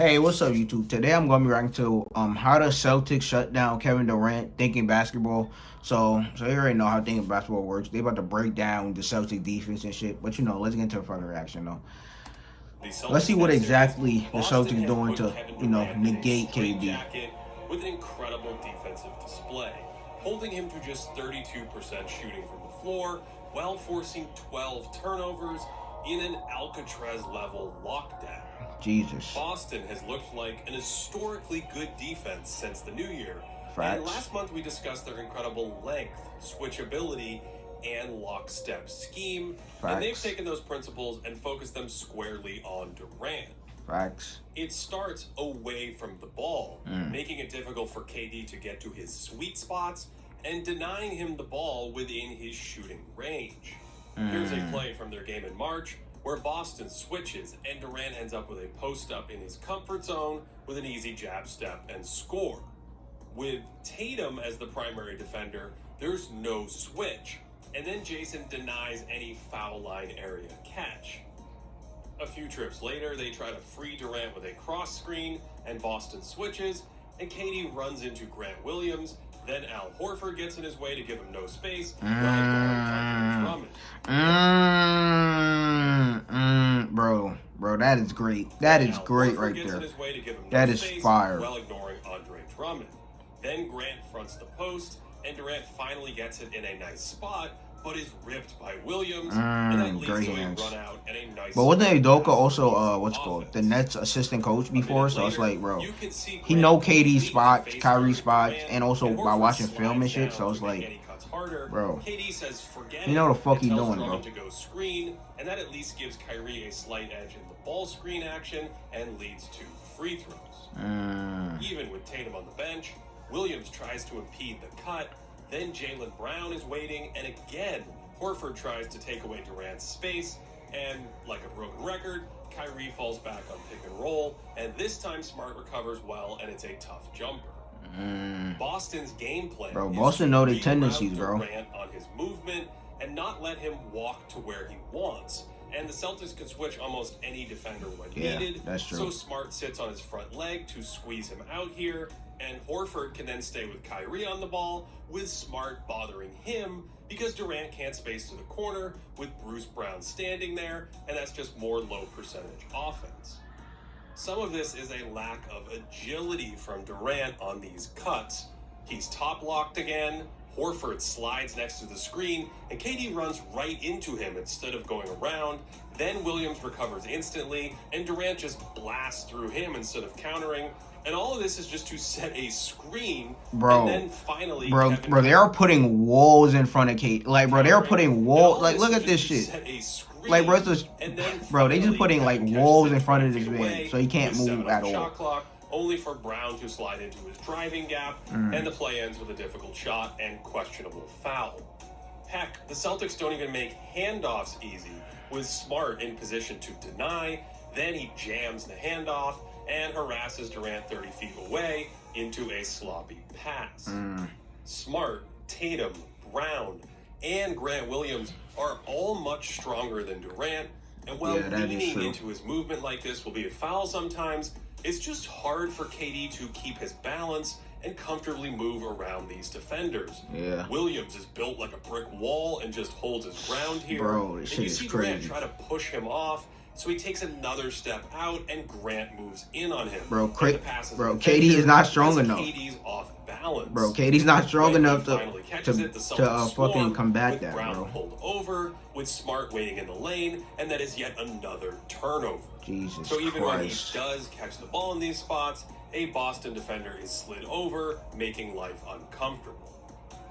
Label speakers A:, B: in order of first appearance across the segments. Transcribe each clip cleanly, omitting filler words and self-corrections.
A: Hey, what's up, YouTube? Today I'm gonna be reacting to how the Celtics shut down Kevin Durant. Thinking basketball. So you already know how thinking basketball works. They about to break down the Celtic defense and shit. But let's get into a further reaction though. Let's see what exactly the Celtics doing to negate KD.
B: With an incredible defensive display, holding him to just 32% shooting from the floor while forcing 12 turnovers in an Alcatraz-level lockdown.
A: Jesus.
B: Boston has looked like an historically good defense since the new year.
A: Facts.
B: And last month we discussed their incredible length, switchability, and lockstep scheme.
A: Facts.
B: And they've taken those principles and focused them squarely on Durant.
A: Facts.
B: It starts away from the ball, making it difficult for KD to get to his sweet spots and denying him the ball within his shooting range. Here's a play from their game in March where Boston switches and Durant ends up with a post-up in his comfort zone with an easy jab step and score. With Tatum as the primary defender, there's no switch, and then Jason denies any foul line area catch. A few trips later, they try to free Durant with a cross screen, and Boston switches, and KD runs into Grant Williams. Then Al Horford gets in his way to give him no space.
A: Bro, that is great. That is great right there. That is fire.
B: While ignoring Andre Drummond. Then Grant fronts the post, and Durant finally gets it in a nice spot, but is ripped by Williams, and that leads to a run out and a nice.
A: But wasn't Udoka also the Nets assistant coach before? So it's like, bro, he know KD's spots, Kyrie's spots, and also by watching film and shit. So it's like, bro,
B: KD says forget
A: you know what the fuck he doing, bro.
B: To go screen, and that at least gives Kyrie a slight edge in the ball screen action and leads to free throws. Even with Tatum on the bench, Williams tries to impede the cut. Then Jaylen Brown is waiting, and again, Horford tries to take away Durant's space, and like a broken record, Kyrie falls back on pick and roll, and this time Smart recovers well, and it's a tough jumper. Boston's game plan
A: Boston know their tendencies, bro.
B: Durant on his movement and not let him walk to where he wants. And the Celtics can switch almost any defender when needed.
A: That's true.
B: So Smart sits on his front leg to squeeze him out here, and Horford can then stay with Kyrie on the ball, with Smart bothering him because Durant can't space to the corner with Bruce Brown standing there, and that's just more low percentage offense. Some of this is a lack of agility from Durant on these cuts. He's top locked again. Horford slides next to the screen, and KD runs right into him instead of going around. Then Williams recovers instantly, and Durant just blasts through him instead of countering. And all of this is just to set a screen,
A: bro.
B: And then finally,
A: bro, they are putting walls in front of KD. Like, bro, they are putting walls. Like, look at this shit. Like, bro, they just putting like walls in front of this man, so he can't move at all.
B: Shot clock, only for Brown to slide into his driving gap, and the play ends with a difficult shot and questionable foul. Heck, the Celtics don't even make handoffs easy, with Smart in position to deny. Then he jams the handoff and harasses Durant 30 feet away into a sloppy pass. Smart, Tatum, Brown, and Grant Williams are all much stronger than Durant, and while leaning into his movement like this will be a foul sometimes, it's just hard for KD to keep his balance and comfortably move around these defenders. Williams is built like a brick wall and just holds his ground here.
A: Bro, this shit is crazy.
B: Durant try to push him off, so he takes another step out, and Grant moves in on him.
A: Bro, KD is not strong enough.
B: KD's off balance.
A: Bro, KD's not strong enough to fucking combat that,
B: Brown
A: bro.
B: Pulled over, with Smart waiting in the lane, and that is yet another turnover.
A: Jesus
B: So even
A: Christ.
B: when he does catch the ball in these spots, a Boston defender is slid over, making life uncomfortable.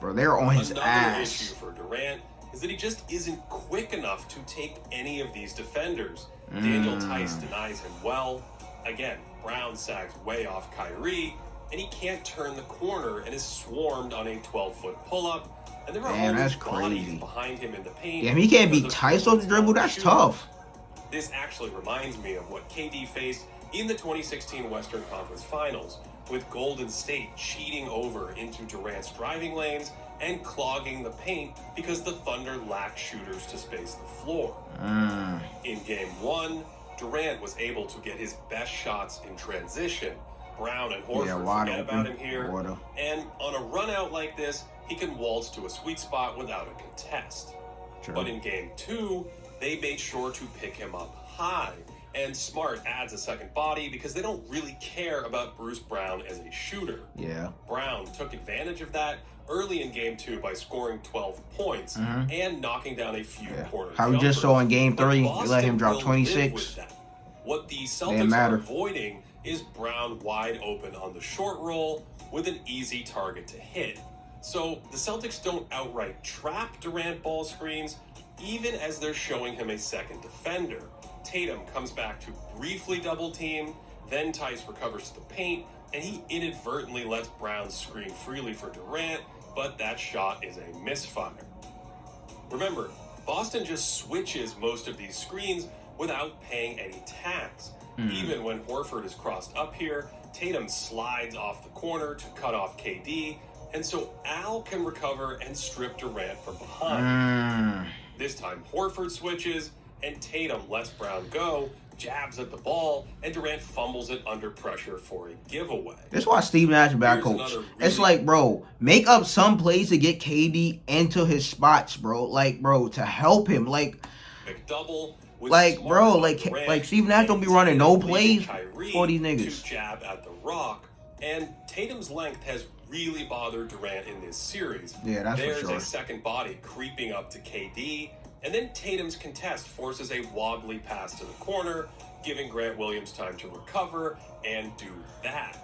A: Bro, they're on his
B: Another
A: ass.
B: issue for Durant is that he just isn't quick enough to take any of these defenders. Daniel Tice denies him well. Again, Brown sags way off Kyrie, and he can't turn the corner and is swarmed on a 12-foot pull-up. And there are always bodies behind him in the paint.
A: Damn, he can't beat Tice off the dribble. That's tough.
B: This actually reminds me of what KD faced in the 2016 Western Conference Finals, with Golden State cheating over into Durant's driving lanes and clogging the paint because the Thunder lacked shooters to space the floor. In Game 1, Durant was able to get his best shots in transition. Brown and Horford
A: wide
B: forget
A: open.
B: about him here.
A: Water.
B: And on a run out like this, he can waltz to a sweet spot without a contest.
A: True.
B: But in game 2, they made sure to pick him up high. And Smart adds a second body because they don't really care about Bruce Brown as a shooter.
A: Yeah.
B: Brown took advantage of that early in game 2 by scoring 12 points and knocking down a few corner
A: How we just saw in game 3, they let him drop 26.
B: What the Celtics are avoiding is Brown wide open on the short roll with an easy target to hit. So the Celtics don't outright trap Durant ball screens, even as they're showing him a second defender. Tatum comes back to briefly double team, then Tice recovers to the paint, and he inadvertently lets Brown screen freely for Durant, but that shot is a misfire. Remember, Boston just switches most of these screens without paying any tax. Even when Horford is crossed up here, Tatum slides off the corner to cut off KD, and so Al can recover and strip Durant from behind. This time Horford switches, and Tatum lets Brown go, jabs at the ball, and Durant fumbles it under pressure for a giveaway.
A: This is why Steve Nash is back coach. It's like, bro, make up some plays to get KD into his spots, bro. Like, bro, to help him. Like,
B: McDouble.
A: Like, bro, like Steve Nash don't be running no plays for these niggas.
B: To jab at the rock, and Tatum's length has really bothered Durant in this series.
A: Yeah, that's
B: There's
A: for sure.
B: a second body creeping up to KD, and then Tatum's contest forces a wobbly pass to the corner, giving Grant Williams time to recover and do that.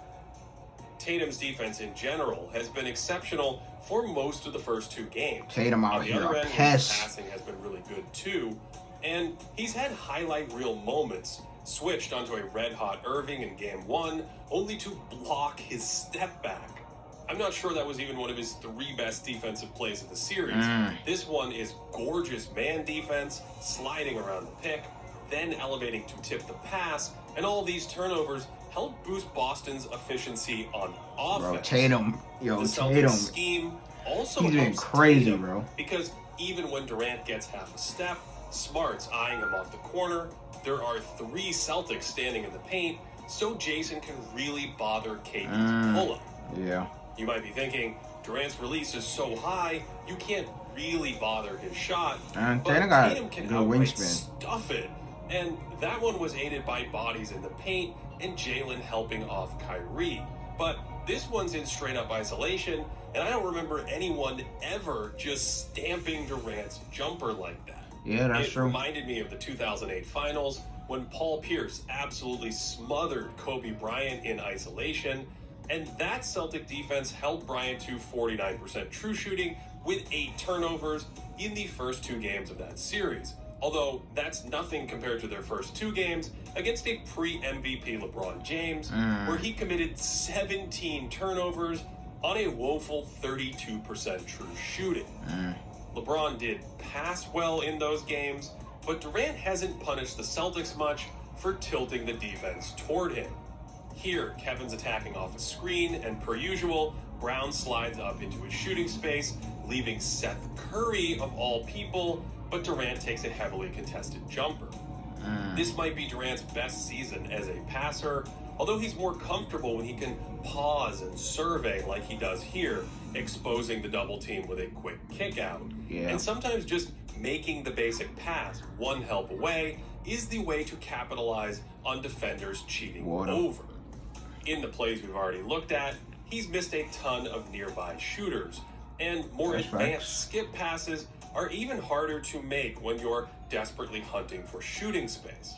B: Tatum's defense in general has been exceptional for most of the first 2 games.
A: Tatum out here a
B: pest. His passing has been really good too. And he's had highlight reel moments, switched onto a red-hot Irving in game 1, only to block his step back. I'm not sure that was even one of his 3 best defensive plays of the series. This one is gorgeous man defense, sliding around the pick, then elevating to tip the pass, and all these turnovers help boost Boston's efficiency on offense.
A: Bro, Tatum,
B: the Celtics
A: Tatum.
B: Scheme also
A: He's been
B: helps
A: crazy,
B: Tatum,
A: bro.
B: because even when Durant gets half a step, Smart's eyeing him off the corner. There are 3 Celtics standing in the paint, so Jason can really bother KD's pull-up.
A: Yeah.
B: You might be thinking, Durant's release is so high, you can't really bother his shot.
A: And
B: but Tatum can
A: good
B: outright
A: wingspan.
B: stuff it. And that one was aided by bodies in the paint and Jalen helping off Kyrie. But this one's in straight-up isolation, and I don't remember anyone ever just stamping Durant's jumper like that.
A: Yeah, that's true.
B: It reminded me of the 2008 finals when Paul Pierce absolutely smothered Kobe Bryant in isolation, and that Celtic defense held Bryant to 49% true shooting with 8 turnovers in the first 2 games of that series. Although that's nothing compared to their first 2 games against a pre-MVP LeBron James, where he committed 17 turnovers on a woeful 32% true shooting. LeBron did pass well in those games, but Durant hasn't punished the Celtics much for tilting the defense toward him. Here, Kevin's attacking off a screen, and per usual, Brown slides up into his shooting space, leaving Seth Curry, of all people, but Durant takes a heavily contested jumper. This might be Durant's best season as a passer, although he's more comfortable when he can pause and survey like he does here, exposing the double team with a quick kick out.
A: Yeah.
B: And sometimes just making the basic pass one help away is the way to capitalize on defenders cheating over. In the plays we've already looked at, he's missed a ton of nearby shooters, and more advanced skip passes are even harder to make when you're desperately hunting for shooting space.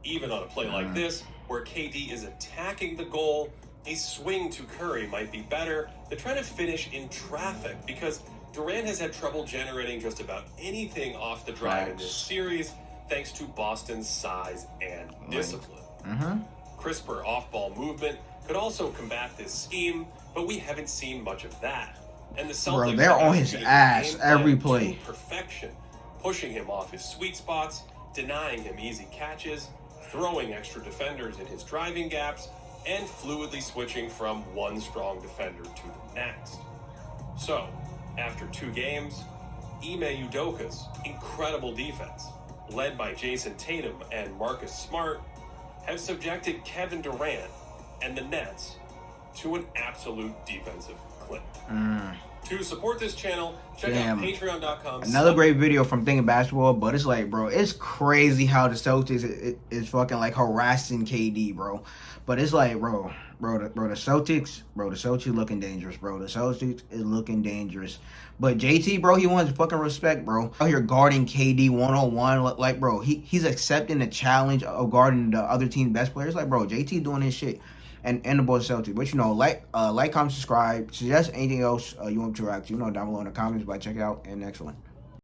B: Even on a play like this, where KD is attacking the goal, a swing to Curry might be better than trying to finish in traffic, because Durant has had trouble generating just about anything off the drive in this series, thanks to Boston's size and discipline. Crisper off-ball movement could also combat this scheme, but we haven't seen much of that. And the Celtics
A: they're on his ass every play.
B: Perfection, pushing him off his sweet spots, denying him easy catches, throwing extra defenders in his driving gaps, and fluidly switching from one strong defender to the next. So, after 2 games, Ime Udoka's incredible defense, led by Jason Tatum and Marcus Smart, have subjected Kevin Durant and the Nets to an absolute defensive clinic. To support this channel, check out patreon.com.
A: Another great video from Thinking Basketball, but it's like, bro, it's crazy how the Celtics is fucking like harassing KD, bro. But it's like, the Celtics looking dangerous, bro. The Celtics is looking dangerous. But JT, bro, he wants fucking respect, bro. Out here guarding KD 1-on-1, like, bro, he's accepting the challenge of guarding the other team's best players. Like, bro, JT doing his shit. And the boys Celtics. But, you know, like, comment, subscribe. Suggest anything else you want to react to, you know, down below in the comments. But check it out. And next one.